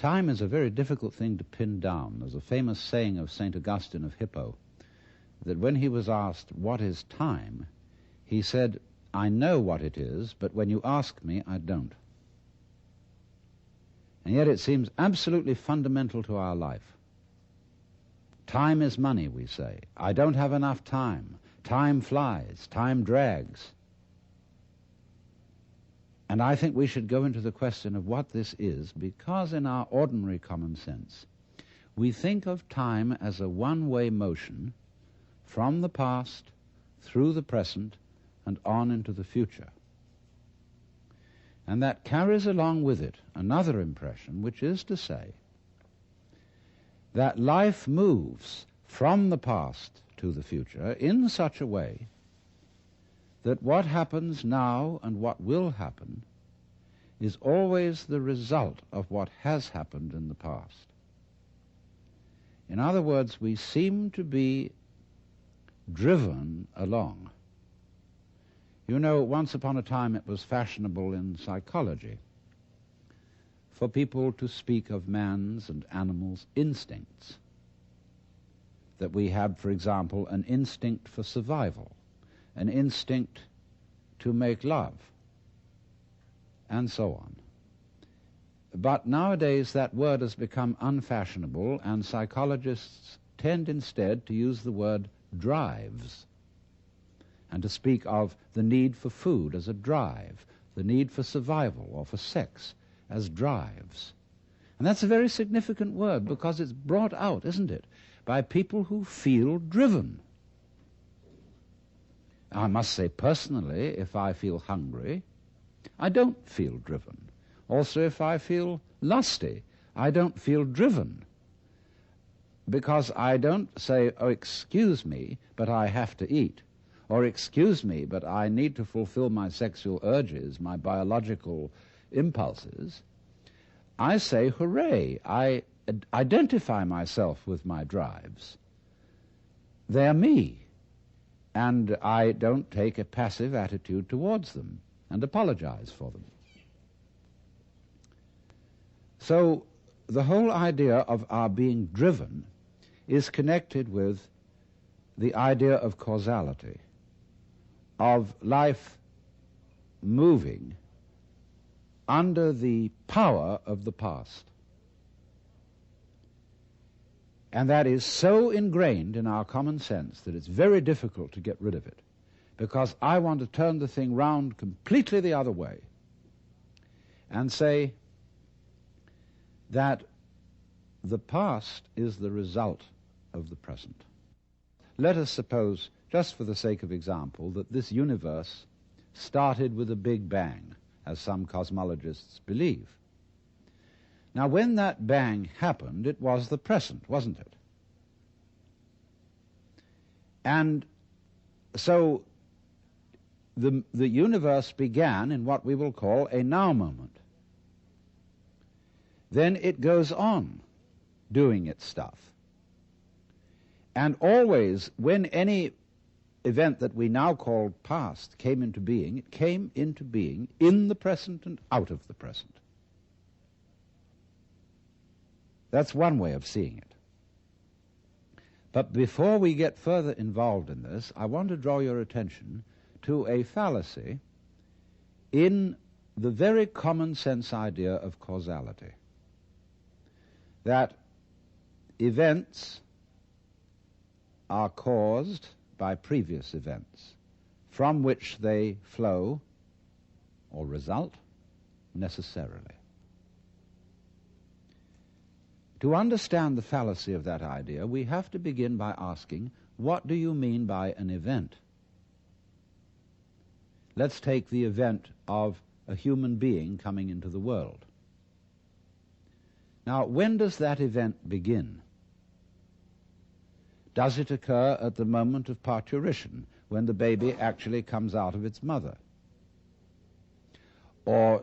Time is a very difficult thing to pin down. There's a famous saying of St. Augustine of Hippo that when he was asked, "What is time?" he said, "I know what it is, but when you ask me, I don't." And yet it seems absolutely fundamental to our life. Time is money, we say. I don't have enough time. Time flies. Time drags. And I think we should go into the question of what this is, because in our ordinary common sense, we think of time as a one-way motion from the past, through the present, and on into the future. And that carries along with it another impression, which is to say that life moves from the past to the future in such a way that what happens now and what will happen is always the result of what has happened in the past. In other words, we seem to be driven along. You know, once upon a time it was fashionable in psychology for people to speak of man's and animals' instincts. That we have, for example, an instinct for survival, an instinct to make love, and so on. But nowadays that word has become unfashionable, and psychologists tend instead to use the word drives, and to speak of the need for food as a drive, the need for survival or for sex as drives. And that's a very significant word, because it's brought out, isn't it, by people who feel driven. I must say personally, if I feel hungry, I don't feel driven. Also, if I feel lusty, I don't feel driven, because I don't say, "Oh, excuse me, but I have to eat," or "Excuse me, but I need to fulfill my sexual urges, my biological impulses." I say, "Hooray, I identify myself with my drives. They're me," and I don't take a passive attitude towards them and apologize for them. So the whole idea of our being driven is connected with the idea of causality, of life moving under the power of the past. And that is so ingrained in our common sense that it's very difficult to get rid of it, because I want to turn the thing round completely the other way and say that the past is the result of the present. Let us suppose, just for the sake of example, that this universe started with a big bang, as some cosmologists believe. Now, when that bang happened, it was the present, wasn't it? And so the universe began in what we will call a now moment. Then it goes on doing its stuff. And always, when any event that we now call past came into being, it came into being in the present and out of the present. That's one way of seeing it. But before we get further involved in this, I want to draw your attention to a fallacy in the very common sense idea of causality. That events are caused by previous events, from which they flow or result necessarily. To understand the fallacy of that idea, we have to begin by asking, what do you mean by an event? Let's take the event of a human being coming into the world. Now, when does that event begin? Does it occur at the moment of parturition, when the baby actually comes out of its mother? Or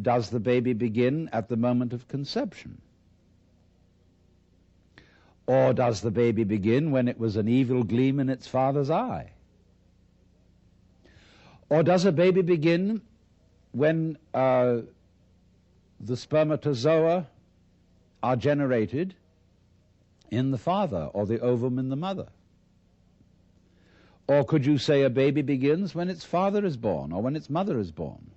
does the baby begin at the moment of conception? Or does the baby begin when it was an evil gleam in its father's eye? Or does a baby begin when the spermatozoa are generated in the father, or the ovum in the mother. Or could you say a baby begins when its father is born, or when its mother is born?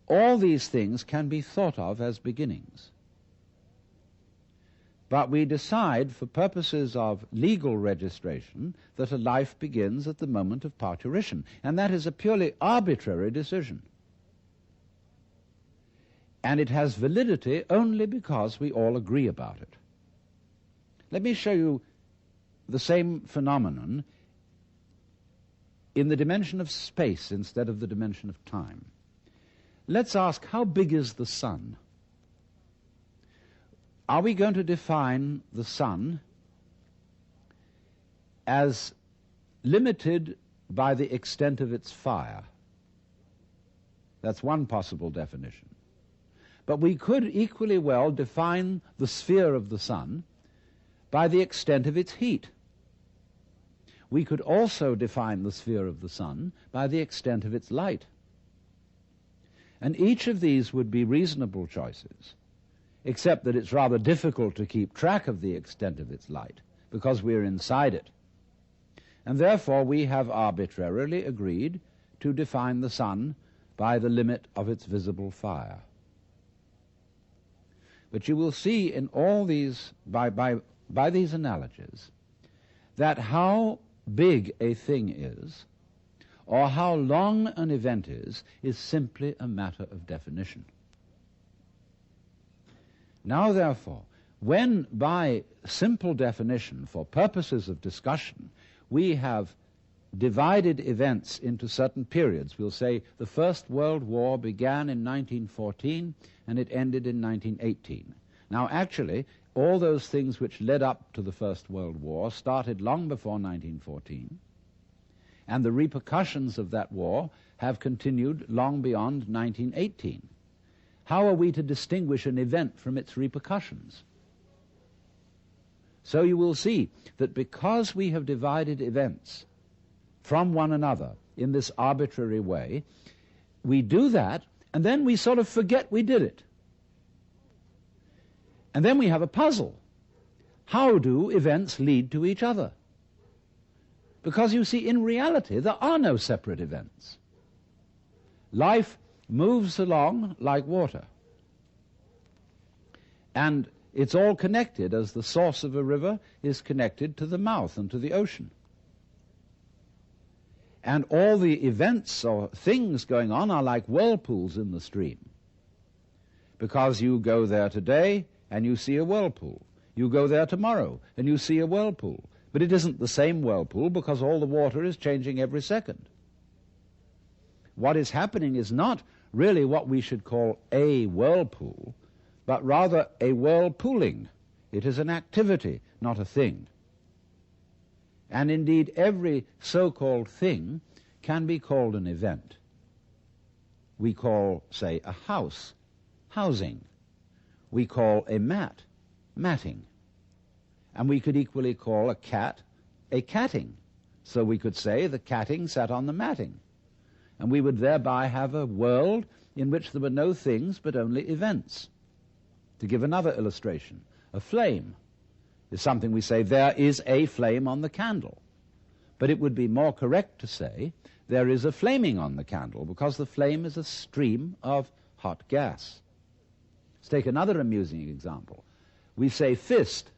All these things can be thought of as beginnings. But we decide, for purposes of legal registration, that a life begins at the moment of parturition, and that is a purely arbitrary decision. And it has validity only because we all agree about it. Let me show you the same phenomenon in the dimension of space instead of the dimension of time. Let's ask, how big is the sun? Are we going to define the sun as limited by the extent of its fire? That's one possible definition. But we could equally well define the sphere of the sun by the extent of its heat. We could also define the sphere of the sun by the extent of its light. And each of these would be reasonable choices, except that it's rather difficult to keep track of the extent of its light, because we're inside it. And therefore we have arbitrarily agreed to define the sun by the limit of its visible fire. But you will see in all these, by these analogies, that how big a thing is, or how long an event is simply a matter of definition. Now, therefore, when by simple definition, for purposes of discussion, we have divided events into certain periods, we'll say the First World War began in 1914 and it ended in 1918. Now, actually, all those things which led up to the First World War started long before 1914, and the repercussions of that war have continued long beyond 1918. How are we to distinguish an event from its repercussions? So you will see that because we have divided events from one another in this arbitrary way, we do that, and then we sort of forget we did it. And then we have a puzzle. How do events lead to each other? Because you see, in reality, there are no separate events. Life moves along like water. And it's all connected, as the source of a river is connected to the mouth and to the ocean. And all the events or things going on are like whirlpools in the stream. Because you go there today and you see a whirlpool. You go there tomorrow and you see a whirlpool. But it isn't the same whirlpool because all the water is changing every second. What is happening is not really what we should call a whirlpool, but rather a whirlpooling. It is an activity, not a thing. And indeed, every so-called thing can be called an event. We call, say, a house, housing. We call a mat, matting. And we could equally call a cat a catting. So we could say the catting sat on the matting. And we would thereby have a world in which there were no things but only events. To give another illustration, a flame is something we say, there is a flame on the candle. But it would be more correct to say, there is a flaming on the candle, because the flame is a stream of hot gas. Let's take another amusing example. We say fist,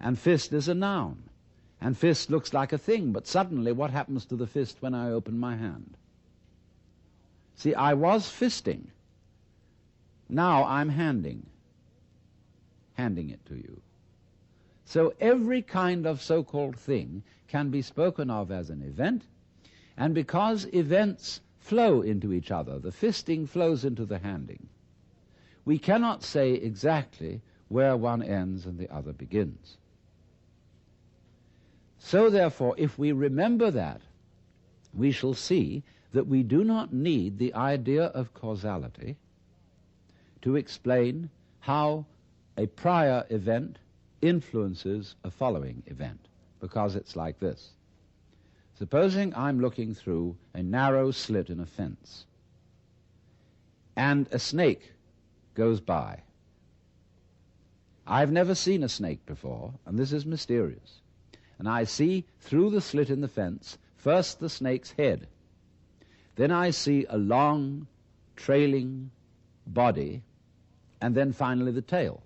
and fist is a noun. And fist looks like a thing, but suddenly what happens to the fist when I open my hand? See, I was fisting. Now I'm handing it to you. So every kind of so-called thing can be spoken of as an event, and because events flow into each other, the fisting flows into the handing, we cannot say exactly where one ends and the other begins. So therefore, if we remember that, we shall see that we do not need the idea of causality to explain how a prior event influences a following event, because it's like this. Supposing I'm looking through a narrow slit in a fence, and a snake goes by I've never seen a snake before, and this is mysterious. And I see through the slit in the fence first the snake's head. Then I see a long, trailing body, and then finally the tail.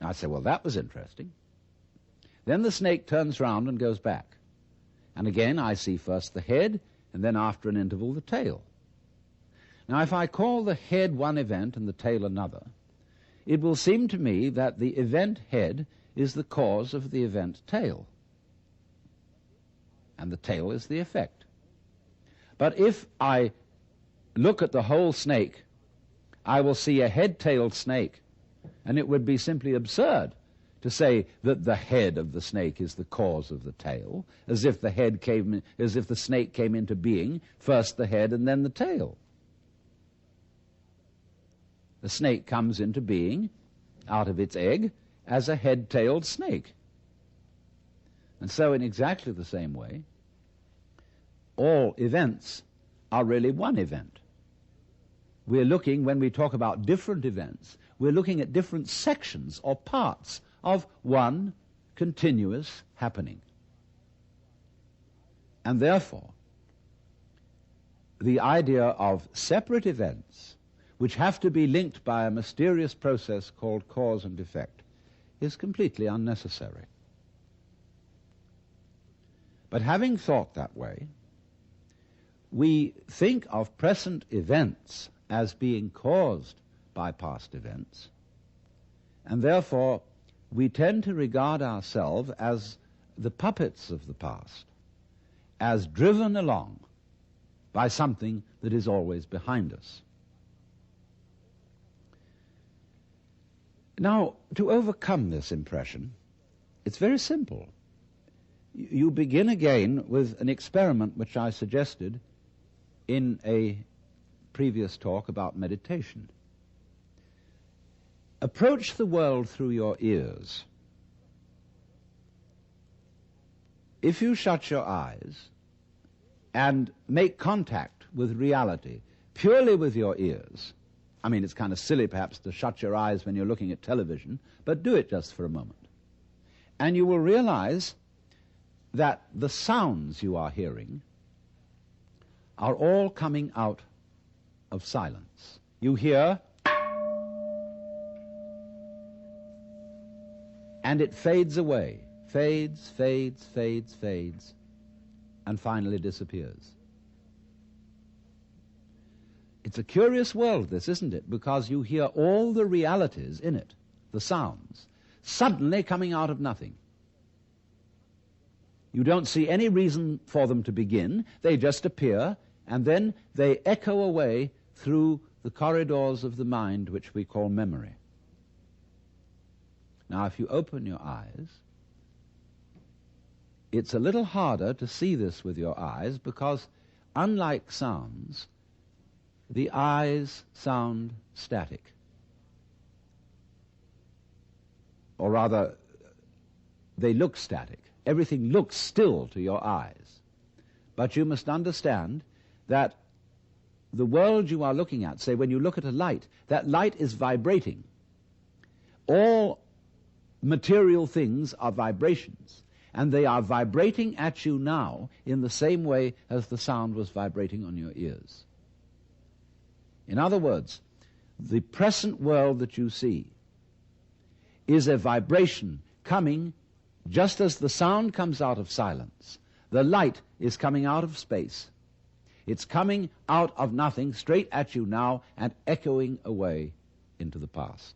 I say, well, that was interesting. Then the snake turns round and goes back. And again I see first the head, and then after an interval the tail. Now, if I call the head one event and the tail another, it will seem to me that the event head is the cause of the event tail, and the tail is the effect. But if I look at the whole snake, I will see a head-tailed snake, and it would be simply absurd to say that the head of the snake is the cause of the tail, as if the snake came into being, first the head and then the tail. The snake comes into being out of its egg as a head-tailed snake. And so in exactly the same way, all events are really one event. We're looking, when we talk about different events, we're looking at different sections or parts of one continuous happening. And therefore, the idea of separate events which have to be linked by a mysterious process called cause and effect is completely unnecessary. But having thought that way, we think of present events as being caused by past events, and therefore we tend to regard ourselves as the puppets of the past, as driven along by something that is always behind us. Now, to overcome this impression, it's very simple. You begin again with an experiment which I suggested in a previous talk about meditation. Approach the world through your ears. If you shut your eyes and make contact with reality purely with your ears, I mean, it's kind of silly perhaps to shut your eyes when you're looking at television, but do it just for a moment. And you will realize that the sounds you are hearing are all coming out of silence. You hear, and it fades away, fades, fades, fades, fades, and finally disappears. It's a curious world, this, isn't it? Because you hear all the realities in it, the sounds, suddenly coming out of nothing. You don't see any reason for them to begin. They just appear, and then they echo away through the corridors of the mind, which we call memory. Now, if you open your eyes, it's a little harder to see this with your eyes because, unlike sounds, the eyes sound static. Or rather, they look static. Everything looks still to your eyes. But you must understand that the world you are looking at, say when you look at a light, that light is vibrating. All material things are vibrations, and they are vibrating at you now in the same way as the sound was vibrating on your ears. In other words, the present world that you see is a vibration coming just as the sound comes out of silence. The light is coming out of space. It's coming out of nothing straight at you now and echoing away into the past.